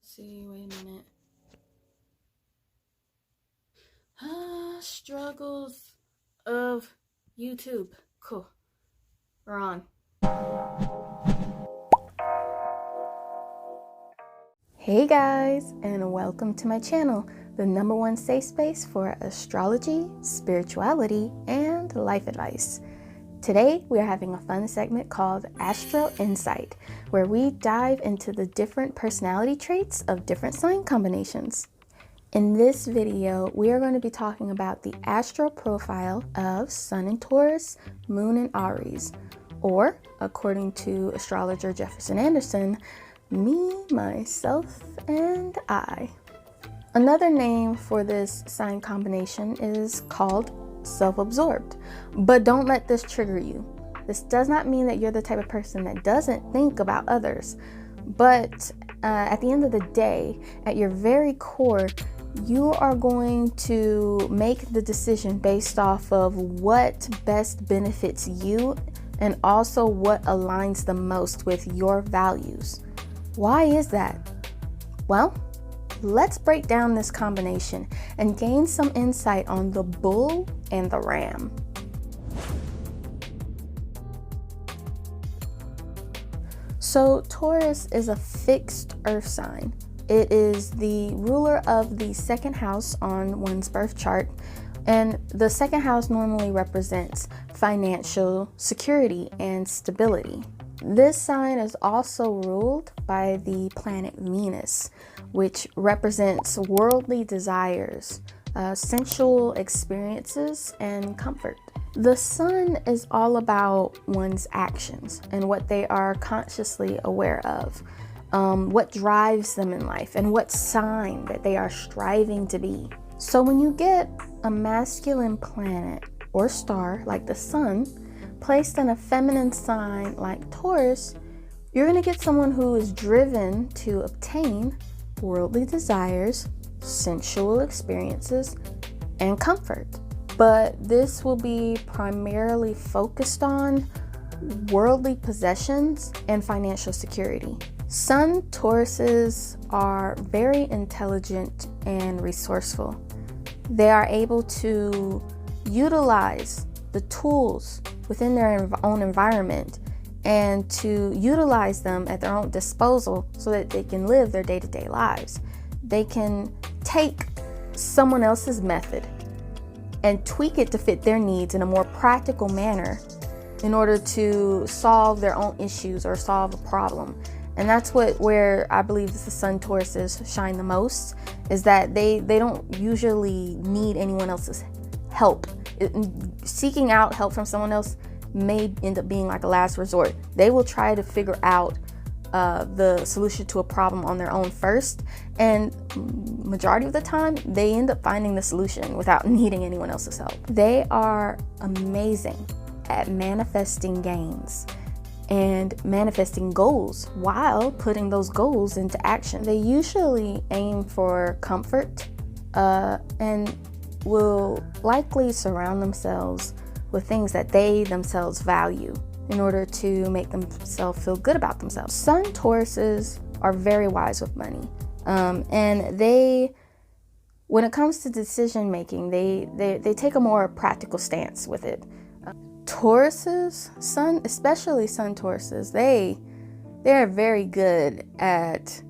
See, wait a minute. Struggles of YouTube. Cool. We're on. Hey guys, and welcome to my channel, the #1 safe space for astrology, spirituality, and life advice. Today, we are having a fun segment called Astro-Insight, where we dive into the different personality traits of different sign combinations. In this video, we are going to be talking about the astro profile of Sun in Taurus, Moon in Aries, or, according to astrologer Jefferson Anderson, me, myself, and I. Another name for this sign combination is called self-absorbed, but don't let this trigger you. This does not mean that you're the type of person that doesn't think about others, but at the end of the day, at your very core, you are going to make the decision based off of what best benefits you and also what aligns the most with your values. Why is that? Well, let's break down this combination and gain some insight on the bull and the ram. So Taurus is a fixed earth sign. It is the ruler of the second house on one's birth chart, and the second house normally represents financial security and stability. This sign is also ruled by the planet Venus, which represents worldly desires, sensual experiences, and comfort. The sun is all about one's actions and what they are consciously aware of. What drives them in life and what sign that they are striving to be. So when you get a masculine planet or star like the sun placed in a feminine sign like Taurus, you're going to get someone who is driven to obtain worldly desires, sensual experiences, and comfort. But this will be primarily focused on worldly possessions and financial security. Sun Tauruses are very intelligent and resourceful. They are able to utilize the tools within their own environment and to utilize them at their own disposal so that they can live their day-to-day lives. They can take someone else's method and tweak it to fit their needs in a more practical manner in order to solve their own issues or solve a problem. And that's where I believe the Sun Tauruses shine the most, is that they don't usually need anyone else's help. Seeking out help from someone else may end up being like a last resort. They will try to figure out the solution to a problem on their own first, and majority of the time they end up finding the solution without needing anyone else's help. They are amazing at manifesting gains and manifesting goals while putting those goals into action. They usually aim for comfort and will likely surround themselves with things that they themselves value in order to make themselves feel good about themselves. Sun Tauruses are very wise with money, and they, when it comes to decision making, they take a more practical stance with it. Tauruses, especially Sun Tauruses, they're very good at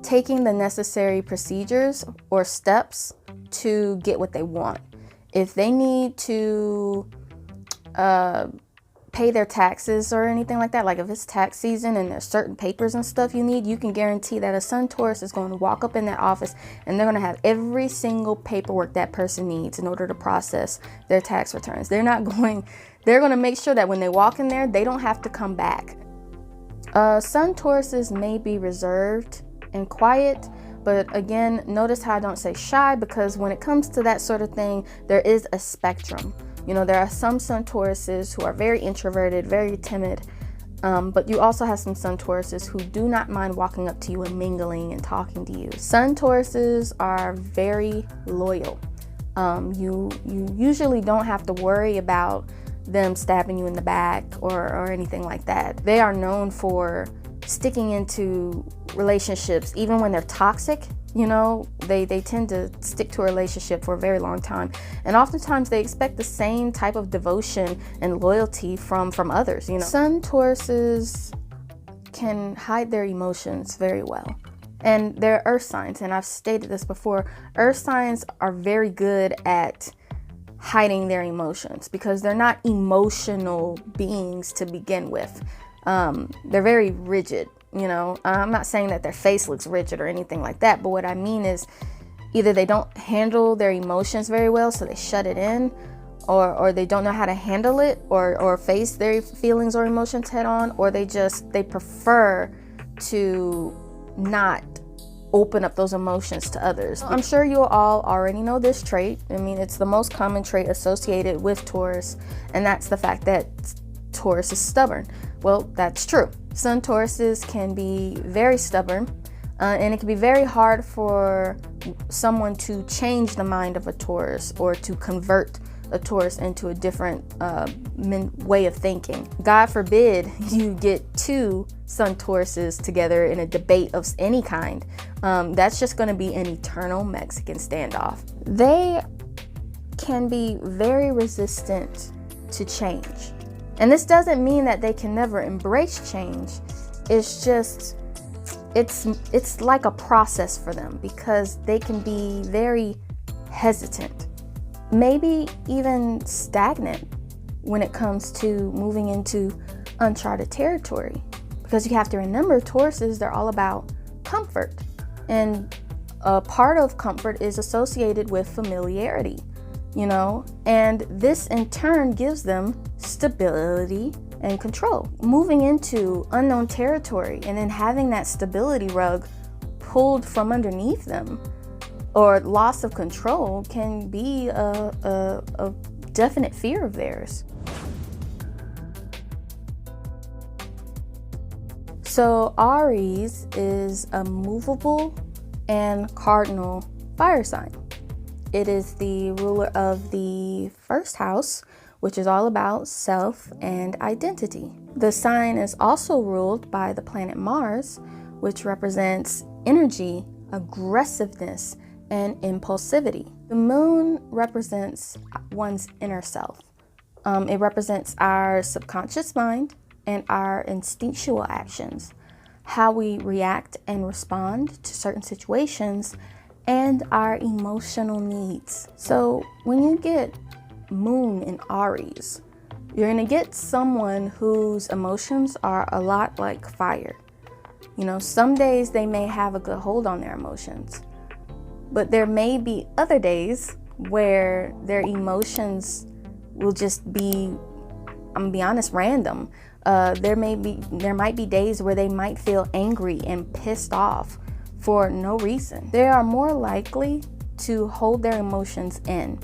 taking the necessary procedures or steps to get what they want. If they need to pay their taxes or anything like that, like if it's tax season and there's certain papers and stuff you can guarantee that a Sun Taurus is going to walk up in that office and they're going to have every single paperwork that person needs in order to process their tax returns. They're going to make sure that when they walk in there, they don't have to come back. Sun Tauruses may be reserved and quiet, but again, notice how I don't say shy, because when it comes to that sort of thing, there is a spectrum. You know, there are some Sun Tauruses who are very introverted, very timid, but you also have some Sun Tauruses who do not mind walking up to you and mingling and talking to you. Sun Tauruses are very loyal. You usually don't have to worry about them stabbing you in the back or anything like that. They are known for sticking into relationships, even when they're toxic. You know, they tend to stick to a relationship for a very long time. And oftentimes they expect the same type of devotion and loyalty from others, you know. Sun Tauruses can hide their emotions very well. And they're earth signs, and I've stated this before. Earth signs are very good at hiding their emotions because they're not emotional beings to begin with. They're very rigid. You know, I'm not saying that their face looks rigid or anything like that, but what I mean is either they don't handle their emotions very well, so they shut it in, or they don't know how to handle it or face their feelings or emotions head on, or they prefer to not open up those emotions to others. I'm sure you all already know this trait. I mean, it's the most common trait associated with Taurus, and that's the fact that Taurus is stubborn. Well, that's true. Sun Tauruses can be very stubborn, and it can be very hard for someone to change the mind of a Taurus or to convert a Taurus into a different way of thinking. God forbid you get two Sun Tauruses together in a debate of any kind. That's just going to be an eternal Mexican standoff. They can be very resistant to change. And this doesn't mean that they can never embrace change. It's just, it's like a process for them because they can be very hesitant, maybe even stagnant when it comes to moving into uncharted territory. Because you have to remember, Tauruses, they're all about comfort. And a part of comfort is associated with familiarity, you know, and this in turn gives them stability and control. Moving into unknown territory and then having that stability rug pulled from underneath them or loss of control can be a definite fear of theirs. So Aries is a movable and cardinal fire sign. It is the ruler of the first house, which is all about self and identity. The sign is also ruled by the planet Mars, which represents energy, aggressiveness, and impulsivity. The moon represents one's inner self. It represents our subconscious mind and our instinctual actions, how we react and respond to certain situations, and our emotional needs. So when you get moon in Aries, you're gonna get someone whose emotions are a lot like fire. You know, some days they may have a good hold on their emotions, but there may be other days where their emotions will just be, I'm gonna be honest, random. There might be days where they might feel angry and pissed off for no reason. They are more likely to hold their emotions in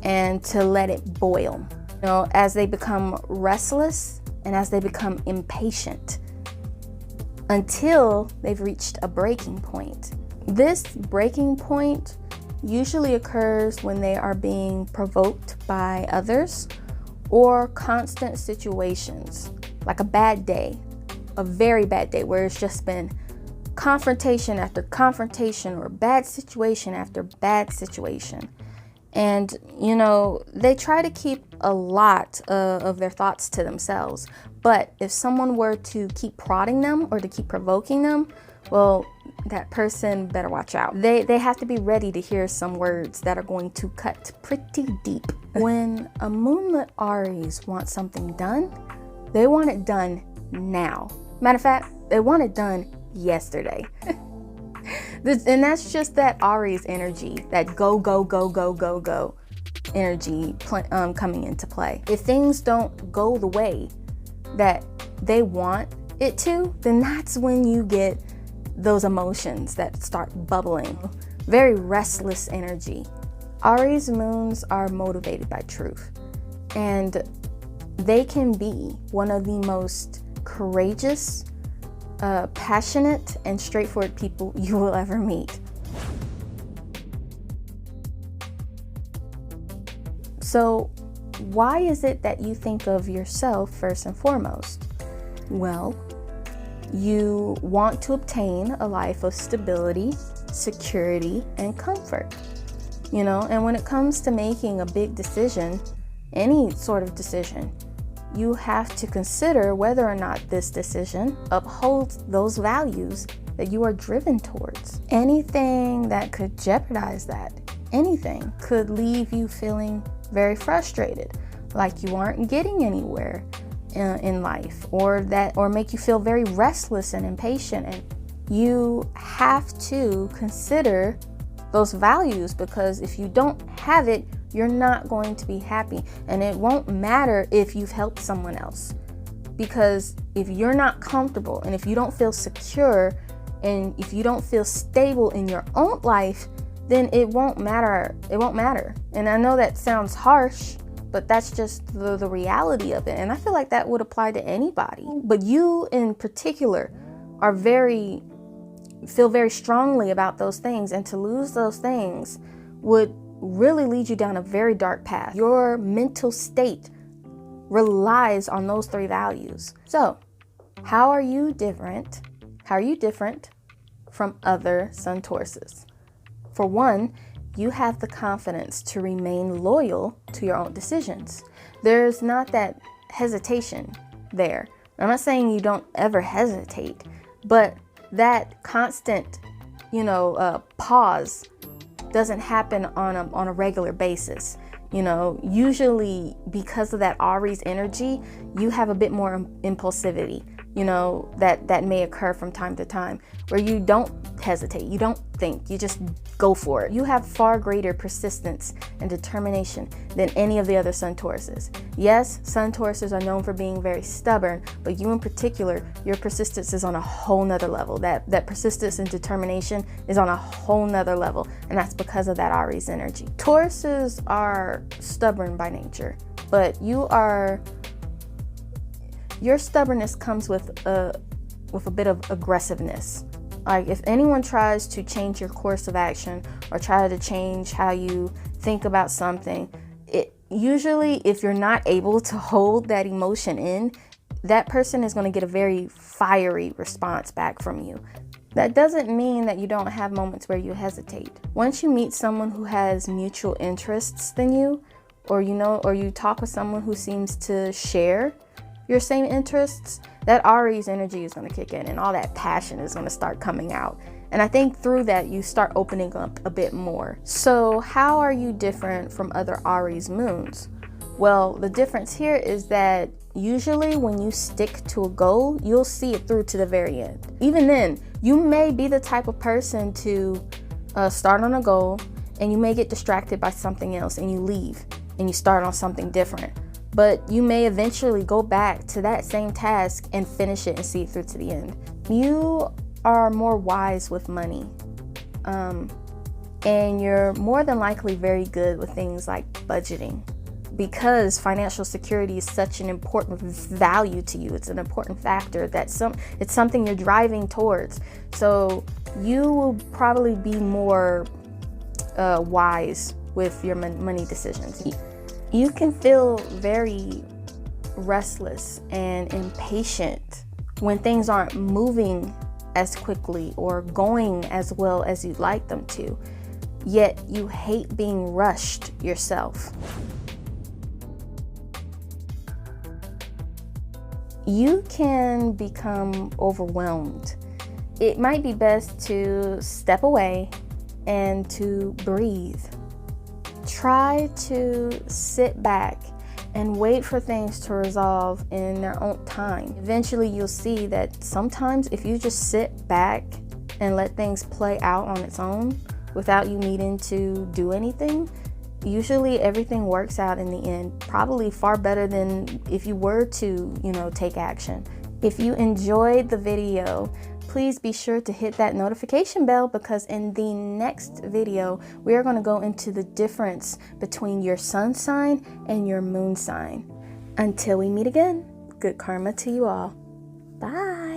and to let it boil. You know, as they become restless and as they become impatient until they've reached a breaking point. This breaking point usually occurs when they are being provoked by others or constant situations, like a bad day, a very bad day where it's just been confrontation after confrontation or bad situation after bad situation. And, you know, they try to keep a lot of their thoughts to themselves. But if someone were to keep prodding them or to keep provoking them, well, that person better watch out. They have to be ready to hear some words that are going to cut pretty deep. When a moonlit Aries wants something done, they want it done now. Matter of fact, they want it done yesterday. And that's just that Aries energy, that go, go, go, go, go, go energy coming into play. If things don't go the way that they want it to, then that's when you get those emotions that start bubbling. Very restless energy. Aries moons are motivated by truth, and they can be one of the most courageous, passionate, and straightforward people you will ever meet. So why is it that you think of yourself first and foremost? Well, You want to obtain a life of stability, security, and comfort. You know, and when it comes to making a big decision, any sort of decision, you have to consider whether or not this decision upholds those values that you are driven towards. Anything that could jeopardize that, anything could leave you feeling very frustrated, like you aren't getting anywhere in life, or make you feel very restless and impatient. And you have to consider those values, because if you don't have it, you're not going to be happy. And it won't matter if you've helped someone else, because if you're not comfortable, and if you don't feel secure, and if you don't feel stable in your own life, then it won't matter. It won't matter. And I know that sounds harsh, but that's just the reality of it. And I feel like that would apply to anybody. But you in particular are feel very strongly about those things, and to lose those things would really lead you down a very dark path. Your mental state relies on those three values. So, how are you different? How are you different from other Sun Tauruses? For one, you have the confidence to remain loyal to your own decisions. There's not that hesitation there. I'm not saying you don't ever hesitate, but that constant, pause doesn't happen on a regular basis. Usually because of that Aries energy, you have a bit more impulsivity, that may occur from time to time, where you don't hesitate, you don't think, you just go for it. You have far greater persistence and determination than any of the other Sun Tauruses. Yes, Sun Tauruses are known for being very stubborn, but you in particular, your persistence is on a whole nother level. That persistence and determination is on a whole nother level, and that's because of that Aries energy. Tauruses are stubborn by nature, but your stubbornness comes with a bit of aggressiveness. Like, if anyone tries to change your course of action or try to change how you think about something, usually if you're not able to hold that emotion in, that person is going to get a very fiery response back from you. That doesn't mean that you don't have moments where you hesitate. Once you meet someone who has mutual interests than you, or you talk with someone who seems to share your same interests, that Aries energy is going to kick in, and all that passion is going to start coming out. And I think through that, you start opening up a bit more. So how are you different from other Aries moons? Well, the difference here is that usually when you stick to a goal, you'll see it through to the very end. Even then, you may be the type of person to start on a goal, and you may get distracted by something else, and you leave and you start on something different. But you may eventually go back to that same task and finish it and see it through to the end. You are more wise with money. And you're more than likely very good with things like budgeting, because financial security is such an important value to you. It's an important factor. It's something you're driving towards. So you will probably be more wise with your money decisions. You can feel very restless and impatient when things aren't moving as quickly or going as well as you'd like them to, yet you hate being rushed yourself. You can become overwhelmed. It might be best to step away and to breathe. Try to sit back and wait for things to resolve in their own time. Eventually, you'll see that sometimes if you just sit back and let things play out on its own without you needing to do anything, usually everything works out in the end, probably far better than if you were to, take action. If you enjoyed the video, please be sure to hit that notification bell, because in the next video, we are going to go into the difference between your sun sign and your moon sign. Until we meet again, good karma to you all. Bye.